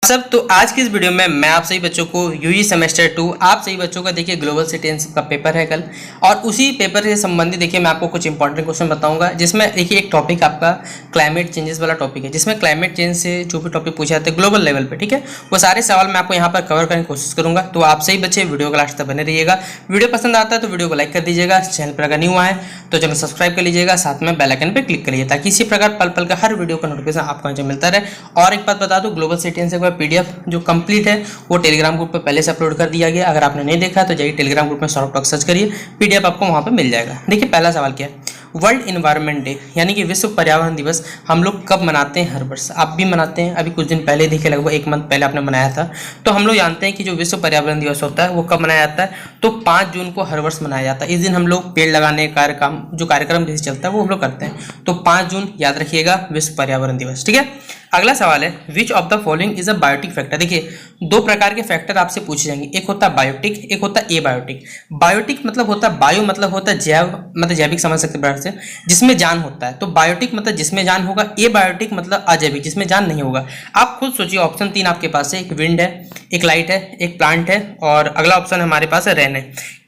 सब तो आज की इस वीडियो में मैं आप सभी बच्चों को यूजी सेमेस्टर 2 आप सभी बच्चों का देखिए ग्लोबल सिटीजनशिप का पेपर है कल। और उसी पेपर से संबंधित देखिए मैं आपको कुछ इंपॉर्टेंट क्वेश्चन बताऊंगा, जिसमें देखिए एक टॉपिक आपका क्लाइमेट चेंजेस वाला टॉपिक है, जिसमें क्लाइमेट चेंज से जो भी टॉपिक पूछे जाते हैं ग्लोबल लेवल पे, ठीक है, वो सारे सवाल मैं आपको यहाँ पर कवर करने की कोशिश करूंगा। तो आप सही बच्चे वीडियो का लास्ट तक बने रहिएगा। वीडियो पसंद आता है तो वीडियो को लाइक कर दीजिएगा, चैनल पर अगर न्यू आए तो चैनल सब्सक्राइब कर लीजिएगा, साथ में बेल आइकन पर क्लिक करिए ताकि इसी प्रकार पल पल का हर वीडियो का नोटिफिकेशन आपको यहाँ मिलता रहे। और एक बात बता दूं, ग्लोबल सिटीजनशिप का पीडीएफ जो कंप्लीट है वो टेलीग्राम ग्रुप पे पहले से अपलोड कर दिया गया। अगर आपने नहीं देखा तो जाइए टेलीग्राम ग्रुप में सौरभ टॉक सर्च करिए, पीडीएफ आपको वहां पे मिल जाएगा। देखिए पहला सवाल क्या है, वर्ल्ड इन्वायरमेंट डे यानी कि विश्व पर्यावरण दिवस हम लोग कब मनाते हैं? हर वर्ष आप भी मनाते हैं। अभी कुछ दिन पहले देखिए, लगभग एक मंथ पहले आपने मनाया था। तो हम लोग जानते हैं कि जो विश्व पर्यावरण दिवस होता है वो कब मनाया जाता है, तो 5 जून को हर वर्ष मनाया जाता है। इस दिन हम लोग पेड़ लगाने का कार्यक्रम जैसे चलता है वो हम लोग करते हैं। तो 5 जून याद रखिएगा विश्व पर्यावरण दिवस, ठीक है। अगला सवाल है, which of the following is a biotic factor. देखिए 2 प्रकार के फैक्टर आपसे पूछे जाएंगे, एक होता है बायोटिक, एक होता है एबायोटिक। बायोटिक मतलब होता है, बायो मतलब होता है जैव, मतलब जैविक समझ सकते हैं से, जिसमें जान होता है। तो बायोटिक मतलब जिसमें जान होगा, एबायोटिक मतलब अजैविक, जिसमें जान नहीं होगा। आप खुद सोचिए, ऑप्शन 3 आपके पास है, एक विंड है, एक लाइट है, एक प्लांट है, और अगला ऑप्शन हमारे पास है रेन है।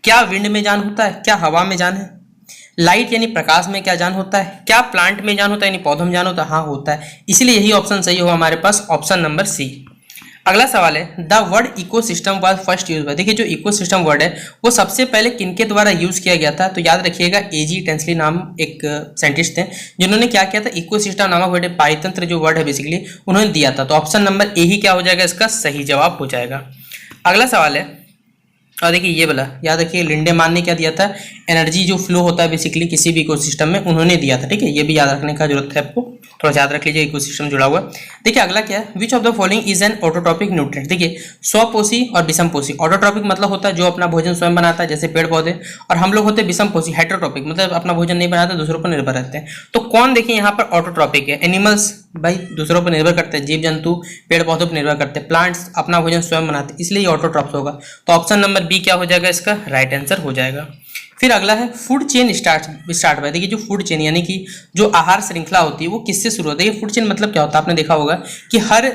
क्या विंड में जान होता है? क्या हवा में जान है? लाइट यानी प्रकाश में क्या जान होता है? क्या प्लांट में जान होता है यानी पौधों में जान होता है? हाँ होता है। इसलिए यही ऑप्शन सही होगा हमारे पास, ऑप्शन नंबर सी। अगला सवाल है, the word ecosystem was first use by. देखिए जो इकोसिस्टम वर्ड है वो सबसे पहले किनके द्वारा यूज किया गया था? तो याद रखिएगा एजी टेंसली नाम एक साइंटिस्ट थे, जिन्होंने क्या किया था, इकोसिस्टम नामक वर्ड, पारितंत्र जो वर्ड है बेसिकली उन्होंने दिया था। तो ऑप्शन नंबर ए ही क्या हो जाएगा, इसका सही जवाब हो जाएगा। अगला सवाल है, और देखिए ये वाला याद रखिए, लिंडेमान ने क्या दिया था, एनर्जी जो फ्लो होता है बेसिकली किसी भी इकोसिस्टम में, उन्होंने दिया था, ठीक है। ये भी याद रखने का जरूरत है आपको, थोड़ा याद रख लीजिए, इकोसिस्टम जुड़ा हुआ। देखिए अगला क्या है, which of the following is an autotrophic nutrient. देखिए स्वपोषी और विषमपोषी। ऑटोट्रॉपिक मतलब होता है जो अपना भोजन स्वयं बनाता है, जैसे पेड़ पौधे, और हम लोग होते हैं विषमपोषी, हेटेरोट्रॉपिक मतलब अपना भोजन नहीं बनाते, दूसरों पर निर्भर रहते हैं। तो कौन देखिए यहाँ पर ऑटोट्रॉपिक है? एनिमल्स भाई दूसरों पर निर्भर करते हैं, जीव जंतु पेड़ पौधों पर निर्भर करते हैं, प्लांट्स अपना भोजन स्वयं बनाते हैं, इसलिए ऑटोट्रॉप्स होगा। तो ऑप्शन नंबर बी क्या हो जाएगा, इसका राइट आंसर हो जाएगा। फिर अगला है, फूड चेन स्टार्ट बाय। देखिए जो फूड चेन यानी कि जो आहार श्रृंखला होती है वो किससे शुरू होती है? देखिए फूड चेन मतलब क्या होता है, आपने देखा होगा कि हर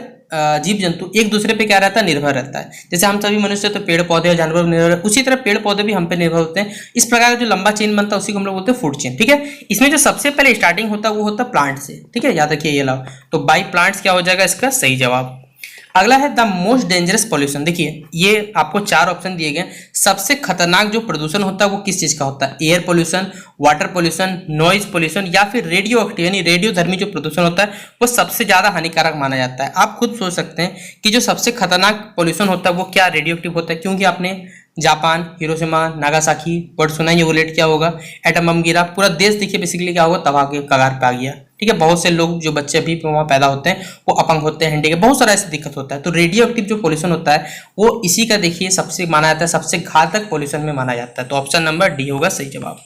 जीव जंतु एक दूसरे पे क्या रहता है, निर्भर रहता है। जैसे हम सभी मनुष्य तो पेड़ पौधे और जानवर पर निर्भर, उसी तरह पेड़ पौधे भी हम पे निर्भर होते हैं। इस प्रकार का जो लंबा चेन बनता है उसी को हम लोग बोलते हैं फूड चेन, ठीक है। इसमें जो सबसे पहले स्टार्टिंग होता है वो होता है प्लांट से, ठीक है, याद रखिए ये लाओ। तो बाई प्लांट्स क्या हो जाएगा इसका सही जवाब। अगला है द मोस्ट डेंजरस पॉल्यूशन। देखिए ये आपको 4 ऑप्शन दिए गए, सबसे खतरनाक जो प्रदूषण होता है वो किस चीज का होता है? Air pollution, water pollution, noise pollution, या फिर रेडियो एक्टिव यानी रेडियोधर्मी जो प्रदूषण होता है वो सबसे ज्यादा हानिकारक माना जाता है। आप खुद सोच सकते हैं कि जो सबसे खतरनाक पॉल्यूशन होता है वो क्या रेडियो एक्टिव होता है, क्योंकि आपने जापान, हिरोशिमा, नागासाकी वर्ड सुना, ये बुलेट क्या होगा, एटम बम गिरा, पूरा देश देखिए बेसिकली क्या होगा, तबाह के कगार पे आ गया, ठीक है। बहुत से लोग जो बच्चे अभी वहाँ पैदा होते हैं वो अपंग होते हैं, हैंडीकैप, बहुत सारा ऐसी दिक्कत होता है। तो रेडियो एक्टिव जो पॉल्यूशन होता है वो इसी का देखिए सबसे माना जाता है, सबसे घातक पॉल्यूशन में माना जाता है। तो ऑप्शन नंबर डी होगा सही जवाब।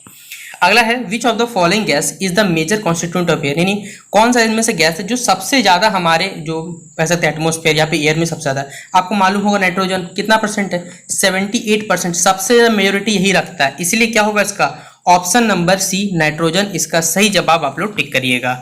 अगला है, which of the following gas is the major constituent of air, यानी कौन सा इनमें से गैस है जो सबसे ज्यादा हमारे जो वैसे एटमोस्फेयर या फिर एयर में सबसे ज्यादा है? आपको मालूम होगा नाइट्रोजन कितना परसेंट है, 78%, सबसे ज्यादा मेजोरिटी यही रखता है, इसलिए क्या होगा इसका ऑप्शन नंबर सी नाइट्रोजन, इसका सही जवाब आप लोग टिक करिएगा।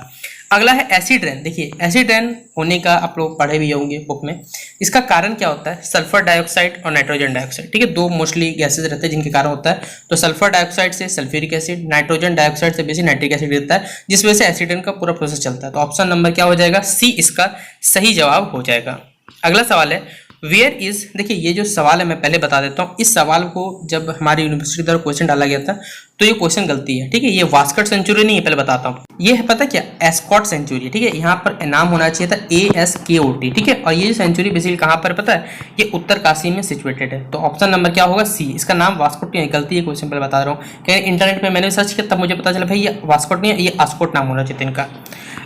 अगला है एसिड रेन। देखिए एसिड रेन होने का आप लोग पढ़े भी होंगे बुक में, इसका कारण क्या होता है? सल्फर डाइऑक्साइड और नाइट्रोजन डाइऑक्साइड, ठीक है, 2 मोस्टली गैसेज रहते हैं जिनके कारण होता है। तो सल्फर डाइऑक्साइड से सल्फ्यूरिक एसिड, नाइट्रोजन डाइऑक्साइड से बेसिक नाइट्रिक एसिड रहता है, जिस वजह से एसिड रेन का पूरा प्रोसेस चलता है। तो ऑप्शन नंबर क्या हो जाएगा, सी इसका सही जवाब हो जाएगा। अगला सवाल है, वेयर इज। देखिए ये जो सवाल है मैं पहले बता देता हूँ, इस सवाल को जब हमारी यूनिवर्सिटी द्वारा क्वेश्चन डाला गया था तो ये क्वेश्चन गलती है, ठीक है। ये वास्कट सेंचुरी नहीं है, पहले बताता हूँ, ये है पता क्या, एस्कॉट सेंचुरी, ठीक है। यहाँ पर नाम होना चाहिए था ASKOT, ठीक है। और ये सेंचुरी बेसिकली कहाँ पर पता है, ये उत्तर काशी में सिचुएटेड है। तो ऑप्शन नंबर क्या होगा, सी, इसका नाम वास्कोट नहीं है, गलती है, क्वेश्चन पहले बता रहा हूँ, क्योंकि इंटरनेट पर मैंने सर्च किया तब मुझे पता चला भाई ये वास्कोट नहीं है, ये आस्कोट नाम होना चाहिए इनका।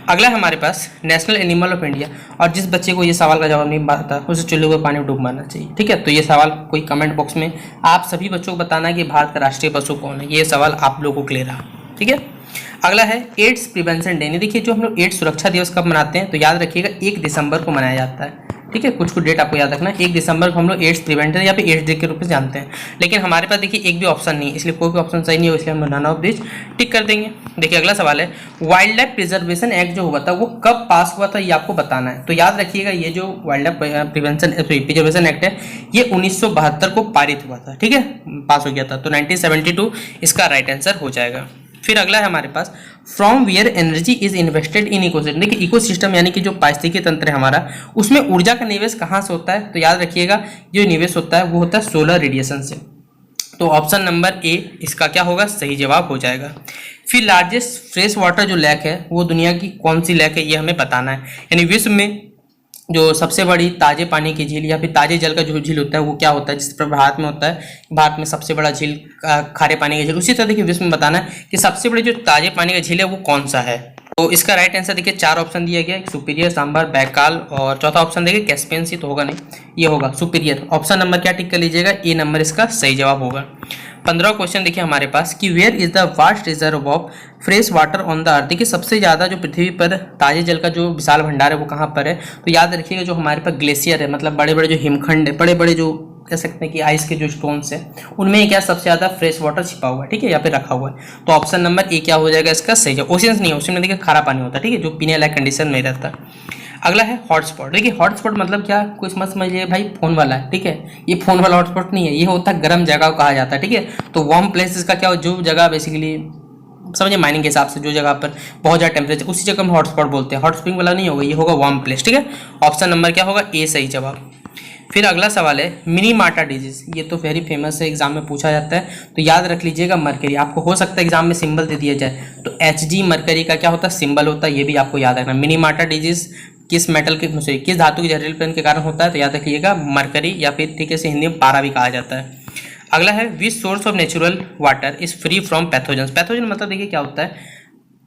अगला हमारे पास नेशनल एनिमल ऑफ इंडिया, और जिस बच्चे को ये सवाल का जवाब नहीं पता उसे चूल्हे को पानी में डूब मारना चाहिए, ठीक है। तो ये सवाल कोई कमेंट बॉक्स में आप सभी बच्चों को बताना है कि भारत का राष्ट्रीय पशु कौन है, ये सवाल आप लोगों को क्लियर रहा, ठीक है। अगला है एड्स प्रिवेंशन डे। देखिए जो हम लोग एड्स सुरक्षा दिवस कब मनाते हैं, तो याद रखिएगा 1 दिसंबर को मनाया जाता है, ठीक है, कुछ डेट आपको याद रखना है। 1 दिसंबर को हम लोग एड्स प्रिवेंटर या फिर एड्स डे के रूप में जानते हैं, लेकिन हमारे पास देखिए एक भी ऑप्शन नहीं है, इसलिए कोई भी ऑप्शन सही नहीं हो, इसलिए हम लोग नन ऑफ दिस टिक कर देंगे। देखिए अगला सवाल है, वाइल्ड लाइफ प्रिजर्वेशन एक्ट जो हुआ था वो कब पास हुआ था, ये आपको बताना है। तो याद रखिएगा ये जो वाइल्ड लाइफ प्रिजर्वेशन एक्ट है ये 1972 को पारित हुआ था, ठीक है, पास हो गया था। तो 1972 इसका राइट आंसर हो जाएगा। फिर अगला है हमारे पास, from where energy is invested in ecosystem. देखिए इकोसिस्टम यानी कि जो पारिस्थितिकी तंत्र है हमारा, उसमें ऊर्जा का निवेश कहाँ से होता है। तो याद रखिएगा जो निवेश होता है वो होता है सोलर रेडिएशन से। तो ऑप्शन नंबर ए इसका क्या होगा, सही जवाब हो जाएगा। फिर लार्जेस्ट फ्रेश वाटर जो लेक है वो दुनिया की कौन सी लेक है, ये हमें बताना है। यानी विश्व में जो सबसे बड़ी ताजे पानी की झील या फिर ताजे जल का जो झील होता है वो क्या होता है, जिस पर भारत में होता है, भारत में सबसे बड़ा झील खारे पानी की झील। उसी तरह देखिए विश्व में बताना है कि सबसे बड़ी जो ताजे पानी का झील है वो कौन सा है। तो इसका राइट आंसर देखिए 4 ऑप्शन दिया गया है, सुपीरियर, सांभर, बैकाल और चौथा ऑप्शन देखिए कैस्पियन सी, तो होगा नहीं, ये होगा सुपीरियर। ऑप्शन नंबर क्या टिक कर लीजिएगा, ए नंबर इसका सही जवाब होगा। 15 क्वेश्चन देखिए हमारे पास कि where is the vast reserve of fresh water on the earth. देखिए सबसे ज़्यादा जो पृथ्वी पर ताजे जल का जो विशाल भंडार है वो कहाँ पर है। तो याद रखिएगा जो हमारे पास ग्लेशियर है, मतलब बड़े बड़े जो हिमखंड है, बड़े बड़े जो कह सकते हैं कि आइस के जो स्टोन्स है, उनमें क्या सबसे ज़्यादा फ्रेश वाटर छिपा हुआ है, ठीक है, या फिर रखा हुआ है। तो ऑप्शन नंबर ए क्या हो जाएगा इसका सही जवाब। ओशियंस नहीं है, ओशियन में देखिए खारा पानी होता है, ठीक है, जो पीने लायक कंडीशन में रहता है। अगला है हॉटस्पॉट। देखिए हॉटस्पॉट मतलब क्या, कुछ मत समझिए भाई फोन वाला है, ठीक है, ये फोन वाला हॉटस्पॉट नहीं है, ये होता है गर्म जगह को कहा जाता है, ठीक है। तो वार्म प्लेसेस का क्या हो, जो जगह बेसिकली समझिए माइनिंग के हिसाब से जो जगह पर बहुत ज़्यादा टेम्परेचर, उसी जगह हम हॉटस्पॉट बोलते हैं। हॉट स्प्रिंग वाला नहीं होगा, ये होगा वार्म प्लेस, ठीक है। ऑप्शन नंबर क्या होगा, ए सही जवाब। फिर अगला सवाल है मिनीमाटा डिजीज, ये तो वेरी फेमस है, एग्जाम में पूछा जाता है, तो याद रख लीजिएगा मरकरी। आपको हो सकता है एग्जाम में सिंबल दे दिया जाए, तो Hg मरकरी का क्या होता है, सिंबल होता है, ये भी आपको याद रखना। मिनीमाटा डिजीज किस मेटल के सॉरी किस धातु के जहरीलेपन के कारण होता है, तो याद रखिएगा मरकरी, या फिर ठीक है हिंदी में पारा भी कहा जाता है। अगला है which source of natural water is free from pathogen. Pathogen मतलब देखिए क्या होता है,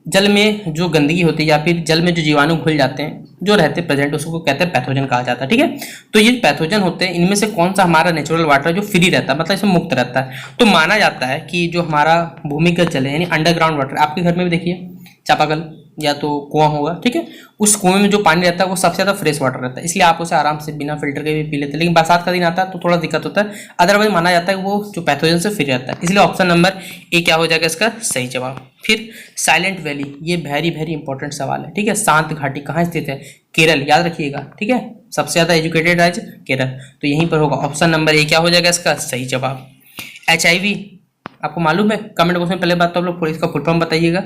जल में जो गंदगी होती है या फिर जल में जो जीवाणु घुल जाते हैं जो रहते हैं प्रेजेंट, उसको कहते हैं पैथोजन कहा जाता है, ठीक है। तो ये पैथोजन होते हैं, इनमें से कौन सा हमारा नेचुरल वाटर जो फ्री रहता है, मतलब इसमें मुक्त रहता है। तो माना जाता है कि जो हमारा भूमिगत जल है यानी अंडरग्राउंड वाटर, आपके घर में भी देखिए चापाकल या तो कुआं होगा, ठीक है, उस कुएं में जो पानी रहता है वो सबसे ज़्यादा फ्रेश वाटर रहता है, इसलिए आप उसे आराम से बिना फिल्टर के भी पी लेते हैं। लेकिन बरसात का दिन आता है तो थोड़ा दिक्कत होता है, अदरवाइज माना जाता है वो जो पैथोजन से फ्री रहता है, इसलिए ऑप्शन नंबर ए क्या हो जाएगा इसका सही जवाब। फिर साइलेंट वैली, ये वेरी इंपॉर्टेंट सवाल है, ठीक है। शांत घाटी कहाँ स्थित है, केरल, याद रखिएगा, ठीक है, सबसे ज़्यादा एजुकेटेड राज्य केरल, तो यहीं पर होगा। ऑप्शन नंबर ए क्या हो जाएगा इसका सही जवाब। HIV आपको मालूम है, कमेंट बॉक्स में पहले बात तो आप लोग इसका फुल फॉर्म बताइएगा।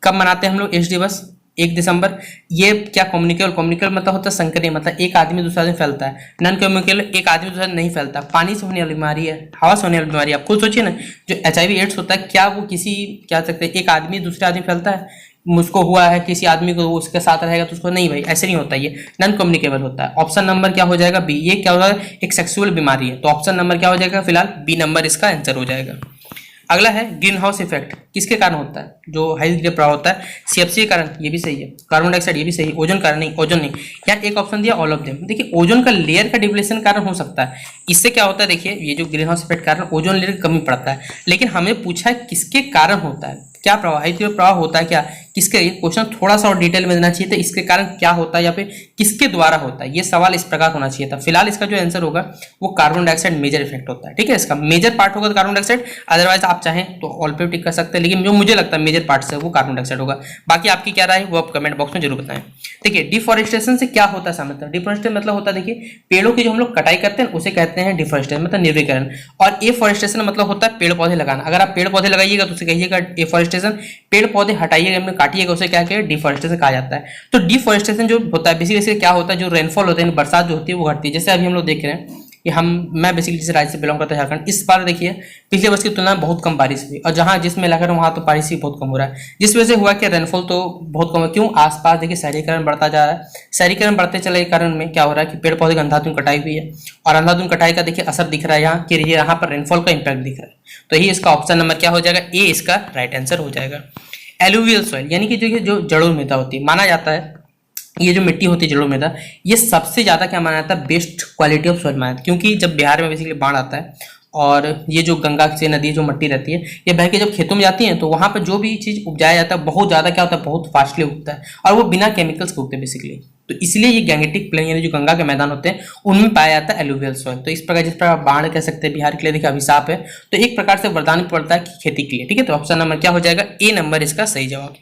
कब मनाते हैं हम लोग एड्स दिवस, 1 दिसंबर। ये क्या कम्युनिकेबल मतलब होता है संक्रामक, मतलब एक आदमी दूसरा आदमी फैलता है। नॉन कम्युनिकेबल एक आदमी दूसरा नहीं फैलता, पानी से होने वाली बीमारी है, हवा से होने वाली बीमारी है। आप खुद सोचिए ना, जो HIV एड्स होता है क्या वो किसी क्या सकते हैं एक आदमी दूसरे आदमी फैलता है, मुझको हुआ है किसी आदमी को उसके साथ रहेगा तो उसको नहीं, भाई ऐसे नहीं होता, ये नॉन कम्युनिकेबल होता है। ऑप्शन नंबर क्या हो जाएगा बी, ये क्या होगा एक सेक्सुअल बीमारी है, तो ऑप्शन नंबर क्या हो जाएगा फिलहाल बी नंबर इसका आंसर हो जाएगा। अगला है ग्रीन हाउस इफेक्ट किसके कारण होता है, जो हाइड्रोजन प्रभाव होता है, CFC के कारण, ये भी सही है, कार्बन डाइऑक्साइड ये भी सही है, ओजोन कारण नहीं, ओजोन नहीं, यार एक ऑप्शन दिया ऑल ऑफ देम। देखिए ओजोन का लेयर का डिप्लेशन कारण हो सकता है, इससे क्या होता है देखिए ये जो ग्रीन हाउस इफेक्ट कारण ओजोन लेयर की कमी पड़ता है, लेकिन हमें पूछा है किसके कारण होता है, क्या प्रभाव हाइड्रोजन प्रभाव होता है क्या, किसके, क्वेश्चन थोड़ा सा और डिटेल में देना चाहिए था, इसके कारण क्या होता है या फिर किसके द्वारा होता है, ये सवाल इस प्रकार होना चाहिए था। फिलहाल इसका जो आंसर होगा वो कार्बन डाइऑक्साइड मेजर इफेक्ट होता है, ठीक है, इसका मेजर पार्ट होगा कार्बन डाइऑक्साइड, अदरवाइज आप चाहें तो ऑल पे टिक कर सकते हैं, लेकिन जो मुझे लगता है मेजर पार्ट से वो कार्बन डाइऑक्साइड होगा। बाकी आपकी क्या राय है वो आप कमेंट बॉक्स में जरूर बताएं। देखिए डिफॉरेस्टेशन से क्या होता है समझते हैं, डिफॉरेस्टेशन मतलब होता है देखिए पेड़ों की जो हम लोग कटाई करते हैं उसे कहते हैं डिफॉरेस्टेशन, मतलब निर्वीकरण, और एफॉरेस्टेशन मतलब होता है पेड़ पौधे लगाना। अगर आप पेड़ पौधे लगाइएगा तो उसे कहिएगा एफॉरेस्टेशन, पेड़ पौधे हटाइएगा काटिएगा उसे क्या कहें डिफॉरेस्टेशन कहा जाता है। तो डिफॉरेस्टेशन जो होता है बेसिकली क्या होता है, जो रेनफॉल होता है बरसात जो होती है वो घटती है। जैसे अभी हम लोग देख रहे हैं कि मैं बेसिकली जिस राज्य से बिलोंग करता है झारखंड, इस बार देखिए पिछले वर्ष की तुलना में बहुत कम बारिश हुई, और जहां जिसमें इलाका है वहां तो बारिश ही बहुत कम हो रहा है, जिस वजह से हुआ कि रेनफॉल तो बहुत कम है। क्यों, आसपास देखिए शहरीकरण बढ़ता जा रहा है, शहरीकरण बढ़ते चले के कारण में क्या हो रहा है कि पेड़ पौधे की अंधाधुंध कटाई हुई है, और अंधाधुंध कटाई का देखिए असर दिख रहा है यहाँ कि यहाँ पर रेनफॉल का इंपैक्ट दिख रहा है। तो यही इसका ऑप्शन नंबर क्या हो जाएगा, ए इसका राइट आंसर हो जाएगा। एलुवियल सॉइल यानी कि जो जड़ों मृदा होती है, माना जाता है ये जो मिट्टी होती है जड़ों मृदा, ये सबसे ज्यादा क्या माना जाता है बेस्ट क्वालिटी ऑफ सॉइल माना जाता है, क्योंकि जब बिहार में बेसिकली बाढ़ आता है और ये जो गंगा से नदी जो मिट्टी रहती है ये बह के जब खेतों में जाती है तो वहां पर जो भी चीज उपजाया जाता है बहुत ज्यादा क्या होता है बहुत फास्टली उगता है, और वो बिना केमिकल्स के उगते हैं बेसिकली। तो तो इसलिए ये गैंगेटिक प्लेन यानी जो गंगा के मैदान होते हैं उनमें पाया जाता है एलुवियल सॉइल। तो इस प्रकार जिस प्रकार बाढ़ कह सकते हैं बिहार के लिए देखिए अभिशाप है, तो एक प्रकार से वरदान पड़ता है खेती के लिए। ठीक है, तो ऑप्शन नंबर क्या हो जाएगा, ए नंबर इसका सही जवाब।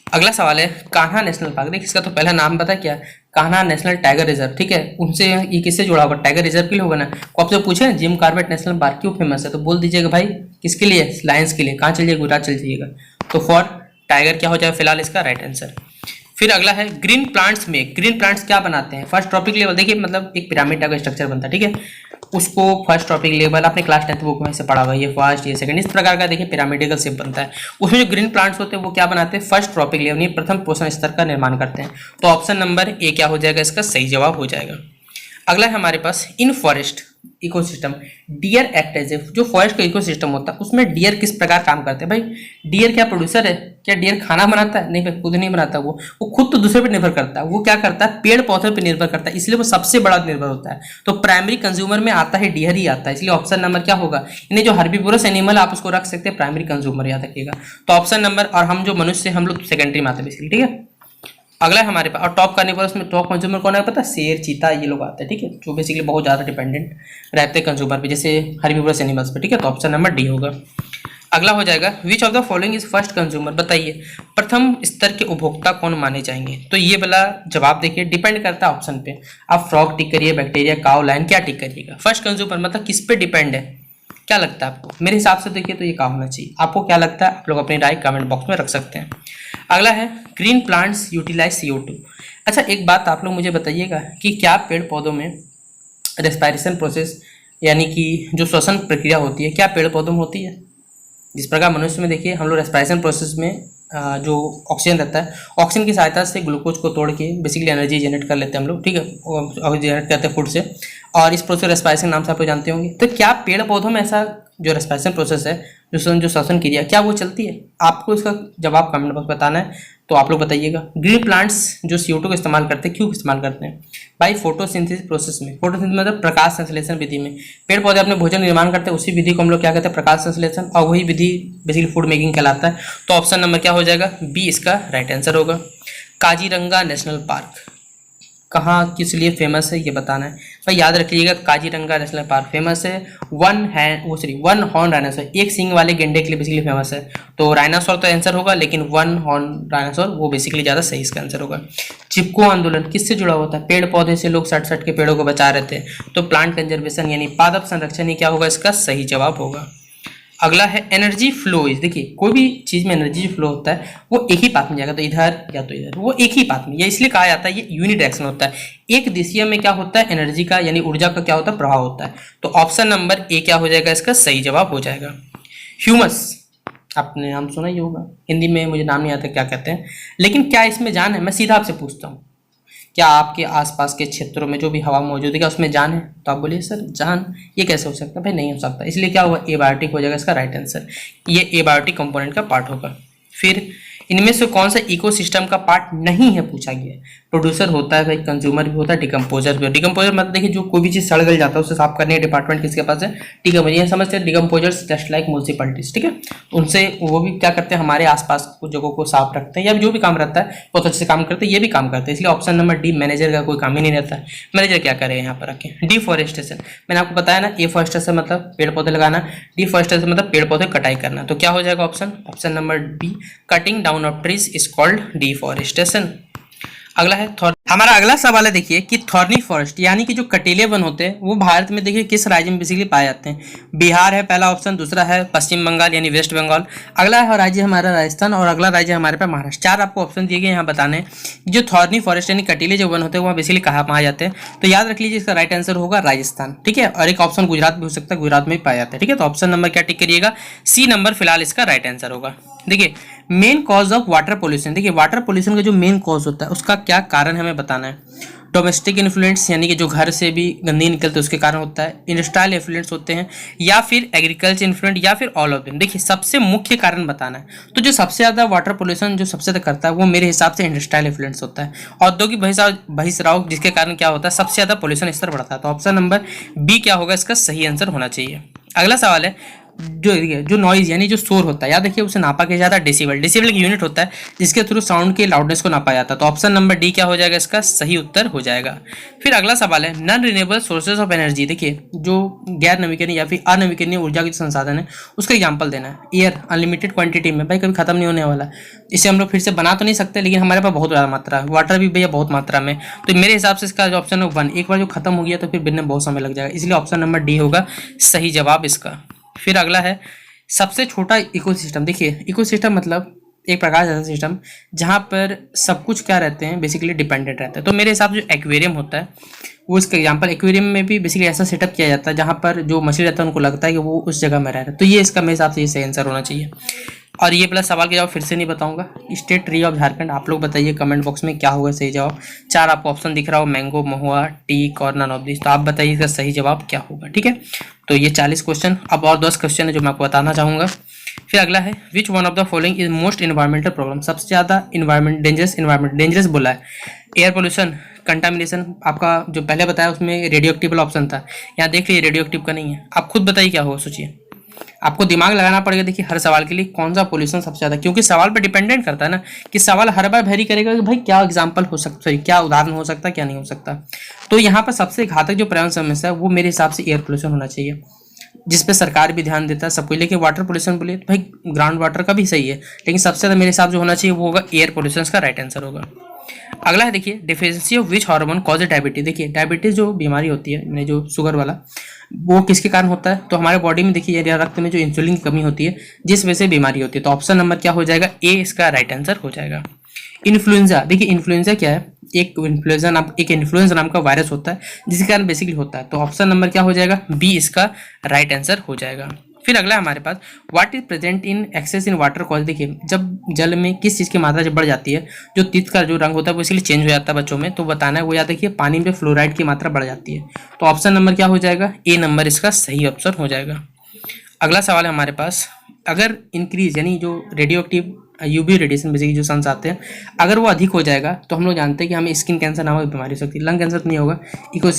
अगला सवाल है कान्हा नेशनल पार्क। देखिए इसका तो पहला नाम पता क्या, कान्हा नेशनल टाइगर रिजर्व। ठीक है, उनसे ये किससे जुड़ा होगा, टाइगर रिजर्व के लिए होगा ना। को आपसे पूछे जिम कॉर्बेट नेशनल पार्क क्यों फेमस है, तो बोल दीजिएगा भाई किसके लिए, लायंस के लिए। कहाँ चलिए, गुजरात चल जाइएगा। तो फॉर टाइगर क्या हो जाएगा फिलहाल इसका राइट आंसर। फिर अगला है ग्रीन प्लांट्स में, ग्रीन प्लांट्स क्या बनाते हैं। फर्स्ट टॉपिक लेवल देखिए मतलब एक पिरामिड टाइप का स्ट्रक्चर बनता है। ठीक है, उसको फर्स्ट टॉपिक लेवल आपने क्लास 10th बुक में से पढ़ा हुआ है, ये फर्स्ट ये सेकंड इस प्रकार का देखिए पिरामिडिकल शेप बनता है। उसमें जो ग्रीन प्लांट्स होते हैं वो क्या बनाते हैं, फर्स्ट ट्रॉपिक लेवल यानी प्रथम पोषण स्तर का निर्माण करते हैं। तो ऑप्शन नंबर ए क्या हो जाएगा, इसका सही जवाब हो जाएगा। अगला है हमारे पास in forest ecosystem, deer act as a, जो फॉरेस्ट का इकोसिस्टम होता है उसमें डियर किस प्रकार काम करते हैं। भाई डियर क्या प्रोड्यूसर है, क्या डियर खाना बनाता है, नहीं भाई खुद नहीं बनाता, वो खुद तो दूसरे पे निर्भर करता है। वो क्या करता है, पेड़ पौधे पे निर्भर करता है, इसलिए वो सबसे बड़ा निर्भर होता है। तो प्राइमरी कंज्यूमर में आता है डियर ही आता है, इसलिए ऑप्शन नंबर क्या होगा, यानी जो हर्बीवोरस एनिमल आप उसको रख सकते हैं प्राइमरी कंज्यूमर, याद रखिएगा। तो ऑप्शन नंबर, और हम जो मनुष्य हम लोग सेकेंडरी में आते हैं बेसिकली। ठीक है, अगला है हमारे पास, और टॉप कार्निवोरस में टॉप कंज्यूमर कौन है पता है, शेर चीता ये लोग आते हैं। ठीक है, जो बेसिकली बहुत ज़्यादा डिपेंडेंट रहते हैं कंज्यूमर पे, जैसे हर्बीवोरस एनिमल्स पे। ठीक है, तो ऑप्शन नंबर डी होगा। अगला हो जाएगा विच of the following is first consumer, बताइए प्रथम स्तर के उपभोक्ता कौन माने जाएंगे। तो ये वाला जवाब देखिए डिपेंड करता है ऑप्शन पे, आप फ्रॉग टिक करिए, बैक्टीरिया, काउ, लायन, क्या टिक करिएगा। फर्स्ट कंज्यूमर मतलब किस पे डिपेंड है, क्या लगता है आपको, मेरे हिसाब से देखिए तो ये क्या होना चाहिए। आपको क्या लगता है, आप लोग अपनी राय कमेंट बॉक्स में रख सकते हैं। अगला है ग्रीन प्लांट्स यूटिलाइज CO2। अच्छा एक बात आप लोग मुझे बताइएगा कि क्या पेड़ पौधों में रेस्पायरेशन प्रोसेस यानी कि जो श्वसन प्रक्रिया होती है क्या पेड़ पौधों में होती है। जिस प्रकार मनुष्य में देखिए हम लोग रेस्पायरेशन प्रोसेस में जो ऑक्सीजन रहता है, ऑक्सीजन की सहायता से ग्लूकोज को तोड़ के बेसिकली एनर्जी जनरेट कर लेते हैं हम लोग। ठीक है, जनरेट करते हैं फूड से, और इस प्रोसेस रेस्पायरेशन नाम से आप लोग जानते होंगे। तो क्या पेड़ पौधों में ऐसा जो रेस्पायरेशन प्रोसेस है, जो श्वसन क्रिया, क्या वो चलती है। आपको इसका जवाब कमेंट बॉक्स बताना है, तो आप लोग बताइएगा। ग्रीन प्लांट्स जो CO2 का इस्तेमाल करते हैं, क्यों इस्तेमाल करते हैं भाई, फोटोसिंथेसिस प्रोसेस में। फोटोसिंथेसिस मतलब प्रकाश संश्लेषण विधि में पेड़ पौधे अपने भोजन निर्माण करते हैं, उसी विधि को हम लोग क्या कहते हैं, प्रकाश संश्लेषण, और वही विधि बेसिकली फूड मेकिंग कहलाता है। तो ऑप्शन नंबर क्या हो जाएगा, बी इसका राइट आंसर होगा। काजीरंगा नेशनल पार्क कहाँ किस लिए फेमस है ये बताना है भाई, याद रखिएगा। काजीरंगा नेशनल पार्क फेमस है वन हॉर्न डायनासोर, एक सींग वाले गेंडे के लिए बेसिकली फेमस है। तो डायनासोर तो आंसर होगा, लेकिन वन हॉर्न डायनासोर वो बेसिकली ज़्यादा सही इसका आंसर होगा। चिपको आंदोलन किससे जुड़ा होता है, पेड़ पौधे से लोग सट के पेड़ों को बचा रहे थे, तो प्लांट कंजर्वेशन यानी पादप संरक्षण ही क्या होगा, इसका सही जवाब होगा। अगला है एनर्जी फ्लो इज, देखिए कोई भी चीज में एनर्जी फ्लो होता है वो एक ही पाथ में जाएगा, तो इधर या तो इधर, वो एक ही पाथ में, ये इसलिए कहा जाता है ये यूनिडायरेक्शन होता है। एक दिशा में क्या होता है, एनर्जी का यानी ऊर्जा का क्या होता है, प्रभाव होता है। तो ऑप्शन नंबर ए क्या हो जाएगा, इसका सही जवाब हो जाएगा। ह्यूमस आपने नाम सुना ही होगा, हिंदी में मुझे नाम नहीं आता क्या कहते हैं, लेकिन क्या इसमें जान है, मैं सीधा आपसे पूछता हूँ, क्या आपके आसपास के क्षेत्रों में जो भी हवा मौजूद है क्या उसमें जान है। तो आप बोलिए सर जान ये कैसे हो सकता है, भाई नहीं हो सकता, इसलिए क्या होगा, एबायोटिक हो जाएगा इसका राइट आंसर। ये एबायोटिक कंपोनेंट का पार्ट होगा। फिर इनमें से कौन सा इकोसिस्टम का पार्ट नहीं है पूछा गया है। प्रोड्यूसर होता है भाई, कंज्यूमर भी होता है, डिकम्पोजर भी। डिकम्पोजर मतलब देखिए जो कोई भी चीज सड़ गल जाता है उसे साफ करने का डिपार्टमेंट किसके पास है, डिकम्पोजर। ये समझते हैं डिकम्पोजर्स जस्ट लाइक म्यूनसिपैलिटीज। ठीक है, उनसे वो भी क्या करते हैं, हमारे आसपास कुछ जगहों को साफ रखते हैं, या जो भी काम रहता है बहुत अच्छे से काम करते हैं, ये भी काम करते हैं। इसलिए ऑप्शन नंबर डी, मैनेजर का कोई काम ही नहीं रहता है, मैनेजर क्या करे यहाँ पर रखें। डिफॉरेस्टेशन मैंने आपको बताया ना, एफॉरेस्टेशन मतलब पेड़ पौधे लगाना, डिफॉरेस्टेशन मतलब पेड़ पौधे कटाई करना। तो क्या हो जाएगा option number B, cutting down of trees is called deforestation. अगला है हमारा अगला सवाल है देखिए कि थॉर्नी फॉरेस्ट यानी कि जो कटीले वन होते हैं वो भारत में देखिए किस राज्य में बेसिकली पाए जाते हैं। बिहार है पहला ऑप्शन, दूसरा है पश्चिम बंगाल यानी वेस्ट बंगाल, अगला है राज्य हमारा राजस्थान, और अगला राज्य हमारे पास महाराष्ट्र। चार आपको ऑप्शन दिए गए यहाँ बताने हैं। जो थॉर्नी फॉरेस्ट यानी कटीले जो वन होते हैं वहाँ बेसिकली कहाँ पाए जाते हैं, तो याद रख लीजिए इसका राइट आंसर होगा राजस्थान। ठीक है, और एक ऑप्शन गुजरात भी हो सकता है, गुजरात में भी पाए जाते हैं। ठीक है, तो ऑप्शन नंबर क्या टिक करिएगा, सी नंबर फिलहाल इसका राइट आंसर होगा। देखिए main cause of water pollution, देखिए वाटर पोल्यूशन का जो मेन कॉज होता है उसका क्या कारण हमें बताना है। डोमेस्टिक इन्फ्लुएंस यानी कि जो घर से भी गंदगी निकलते उसके कारण होता है, इंडस्ट्रियल इन्फ्लुएंस होते हैं, या फिर एग्रीकल्चर इन्फ्लुएंस, या फिर ऑल ऑफ देम। देखिए सबसे मुख्य कारण बताना है, तो जो सबसे ज़्यादा वाटर पोल्यूशन जो सबसे ज़्यादा करता है वो मेरे हिसाब से इंडस्ट्रियल इन्फ्लुएंस होता है, औद्योगिक बहिष्करण, जिसके कारण क्या होता है सबसे ज़्यादा पोल्यूशन स्तर बढ़ता है। तो ऑप्शन नंबर बी क्या होगा, इसका सही आंसर होना चाहिए। अगला सवाल है जो नॉइज यानी जो शोर होता है, याद रखिए उसे नापा किया जाता है डेसिबल। डेसिबल एक यूनिट होता है जिसके थ्रू साउंड के लाउडनेस को नापा जाता है। तो ऑप्शन नंबर डी क्या हो जाएगा, इसका सही उत्तर हो जाएगा। फिर अगला सवाल है, non renewable sources of energy. देखिए जो गैर नवीकरणीय या फिर अनवीकरणीय ऊर्जा के संसाधन है उसका एग्जाम्पल देना है। एयर अनलिमिटेड क्वांटिटी में, भाई कभी खत्म नहीं होने वाला, इसे हम लोग फिर से बना तो नहीं सकते, लेकिन हमारे पास बहुत ज़्यादा मात्रा है। वाटर भी भैया बहुत मात्रा में, तो मेरे हिसाब से इसका जो ऑप्शन है 1, एक बार जो खत्म हो गया तो फिर बनने में बहुत समय लग जाएगा, इसलिए ऑप्शन नंबर डी होगा सही जवाब इसका। फिर अगला है सबसे छोटा इकोसिस्टम। देखिए इकोसिस्टम मतलब एक प्रकार ऐसा सिस्टम जहाँ पर सब कुछ क्या रहते हैं, बेसिकली डिपेंडेंट रहते हैं। तो मेरे हिसाब से जो एक्वेरियम होता है वो इसका एग्जांपल, एक्वेरियम में भी बेसिकली ऐसा सेटअप किया जाता है जहाँ पर जो मछली रहता है उनको लगता है कि वो उस जगह में रह रहा है। तो ये इसका मेरे हिसाब से ये सही आंसर होना चाहिए। और ये प्लस सवाल का जवाब फिर से नहीं बताऊंगा। स्टेट ट्री ऑफ झारखंड, आप लोग बताइए कमेंट बॉक्स में क्या होगा सही जवाब। 4 आपको ऑप्शन दिख रहा हो, मैंगो, महुआ, टीक और नन ऑफ दिस, तो आप बताइए इसका सही जवाब क्या होगा। ठीक है, तो ये 40 क्वेश्चन। अब और 10 क्वेश्चन है जो मैं आपको बताना चाहूँगा। फिर अगला है, which one of the following is most environmental problem. सबसे ज़्यादा डेंजरस बोला है। एयर पोल्यूशन, कंटामिनेशन, आपका जो पहले बताया उसमें रेडियो एक्टिव वाला ऑप्शन था, यहाँ देख लीजिए रेडियो एक्टिव का नहीं है। आप खुद बताइए क्या होगा, सोचिए, आपको दिमाग लगाना पड़ेगा। देखिए हर सवाल के लिए कौन सा पोल्यूशन सबसे ज़्यादा, क्योंकि सवाल पर डिपेंडेंट करता है ना कि सवाल हर बार वेरी करेगा कि भाई क्या एग्जाम्पल हो सकता है, क्या उदाहरण हो सकता है, क्या नहीं हो सकता। तो यहाँ पर सबसे घातक जो पर्यावरण समस्या है वो मेरे हिसाब से एयर पोल्यूशन होना चाहिए, जिस पे सरकार भी ध्यान देता है सबको। लेकिन वाटर पोल्यूशन बोलिए तो भाई ग्राउंड वाटर का भी सही है, लेकिन सबसे ज़्यादा मेरे हिसाब से होना चाहिए वो होगा एयर पोल्यूशन, का राइट आंसर होगा। अगला है देखिए, deficiency of which hormone cause diabetes. देखिए डायबिटीज जो बीमारी होती है, मैंने जो शुगर वाला, वो किसके कारण होता है, तो हमारे बॉडी में देखिए रक्त में जो इंसुलिन की कमी होती है जिस वजह से बीमारी होती है। तो ऑप्शन नंबर क्या हो जाएगा, ए इसका राइट आंसर हो जाएगा। इन्फ्लुएंजा, देखिए इन्फ्लुएंजा क्या है, एक इन्फ्लुएंजा नाम का वायरस होता है जिसके कारण बेसिकली होता है। तो ऑप्शन नंबर क्या हो जाएगा, बी इसका राइट आंसर हो जाएगा। फिर अगला हमारे पास, what is present in excess in water cause. देखिए जब जल में किस चीज़ की मात्रा जब बढ़ जाती है, जो तीत का जो रंग होता है वो इसलिए चेंज हो जाता है बच्चों में, तो बताना है वो याद रखिए, पानी में फ्लोराइड की मात्रा बढ़ जाती है। तो ऑप्शन नंबर क्या हो जाएगा, ए नंबर इसका सही ऑप्शन हो जाएगा। अगला सवाल है हमारे पास, अगर इंक्रीज यानी जो radio active UV radiation basically जो सन्स आते हैं, अगर वो अधिक हो जाएगा तो हम लोग जानते हैं कि हमें स्किन कैंसर नामक बीमारी हो सकती है। लंग कैंसर तो नहीं होगा,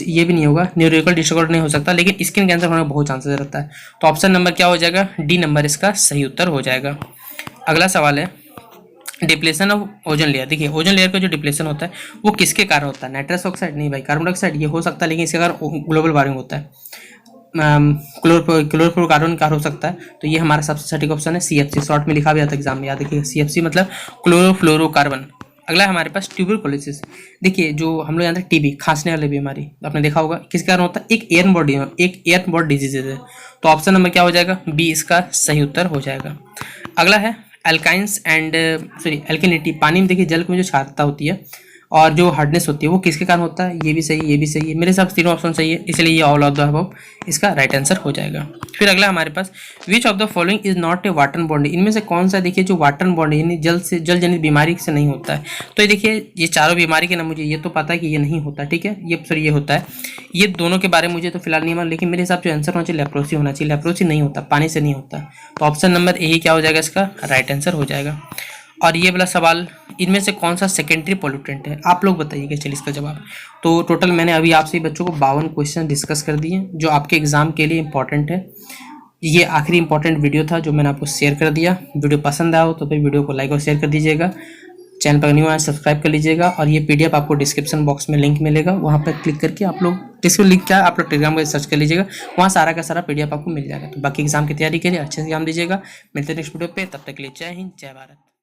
ये भी नहीं होगा, न्यूरोलॉजिकल डिसऑर्डर नहीं हो सकता, लेकिन स्किन कैंसर होने का बहुत चांसेस रहता है। तो ऑप्शन नंबर क्या हो जाएगा, डी नंबर इसका सही उत्तर हो जाएगा। अगला सवाल है, डिप्लेशन ऑफ ओजोन लेयर। देखिए ओजोन लेयर का जो डिप्लेशन होता है वो किसके कारण होता है, नाइट्रस ऑक्साइड नहीं भाई, कार्बन डाइऑक्साइड ये हो सकता है, लेकिन इसके कारण ग्लोबल वार्मिंग होता है, क्लोरोफ्लोरोकार्बन कार हो सकता है। तो ये हमारा सबसे सटीक ऑप्शन है CFC, शॉर्ट में लिखा भी जाता है एग्जाम में, याद रखिए CFC मतलब क्लोरोफ्लोरोकार्बन। अगला है हमारे पास ट्यूबरकुलोसिस। देखिए जो हम लोग जानते हैं टीबी, खांसने वाली बीमारी, आपने देखा होगा किसके कारण होता है, एक एयरबॉर्न डिजीज है। तो ऑप्शन नंबर क्या हो जाएगा, बी इसका सही उत्तर हो जाएगा। अगला है एल्काइनिटी, पानी में देखिए जल में जो क्षारकता होती है और जो हार्डनेस होती है वो किसके कारण होता है, ये भी सही ये भी सही है, मेरे हिसाब से तीनों ऑप्शन सही है, इसलिए ये ऑल ऑफ द अबव इसका राइट आंसर हो जाएगा। फिर अगला हमारे पास, which of the following is not a water bond. इनमें से कौन सा देखिए जो वाटर बॉन्ड यानी जल जनित बीमारी से नहीं होता है। तो ये देखिए ये चारों बीमारी के ना, मुझे ये तो पता है कि ये नहीं होता, ठीक है, ये सॉरी ये होता है, ये दोनों के बारे में मुझे तो फिलहाल नहीं मालूम, लेकिन मेरे हिसाब से आंसर होना चाहिए लेप्रोसी होना चाहिए। लेप्रोसी नहीं होता, पानी से नहीं होता। तो ऑप्शन नंबर ए ही क्या हो जाएगा, इसका राइट आंसर हो जाएगा। और ये वाला सवाल, इनमें से कौन सा सेकेंडरी पोल्यूटेंट है, आप लोग बताइएगा चलिए इसका जवाब। तो टोटल मैंने अभी आपसे बच्चों को 52 क्वेश्चन डिस्कस कर दिए जो आपके एग्जाम के लिए इंपॉर्टेंट है। ये आखिरी इंपॉर्टेंट वीडियो था जो मैंने आपको शेयर कर दिया। वीडियो पसंद आया हो तो फिर वीडियो को लाइक और शेयर कर दीजिएगा, चैनल पर न्यू आए सब्सक्राइब कर लीजिएगा। और ये PDF आपको डिस्क्रिप्शन बॉक्स में लिंक मिलेगा, वहाँ पर क्लिक करके आप लोग डिस्क्रिप्शन लिंक क्या आप लोग टेलीग्राम पर सर्च कर लीजिएगा, वहाँ सारा का सारा PDF आपको मिल जाएगा। तो बाकी एग्जाम की तैयारी के लिए अच्छे से एग्जाम दीजिएगा। मिलते हैं नेक्स्ट वीडियो पे, तब तक के लिए जय हिंद जय भारत।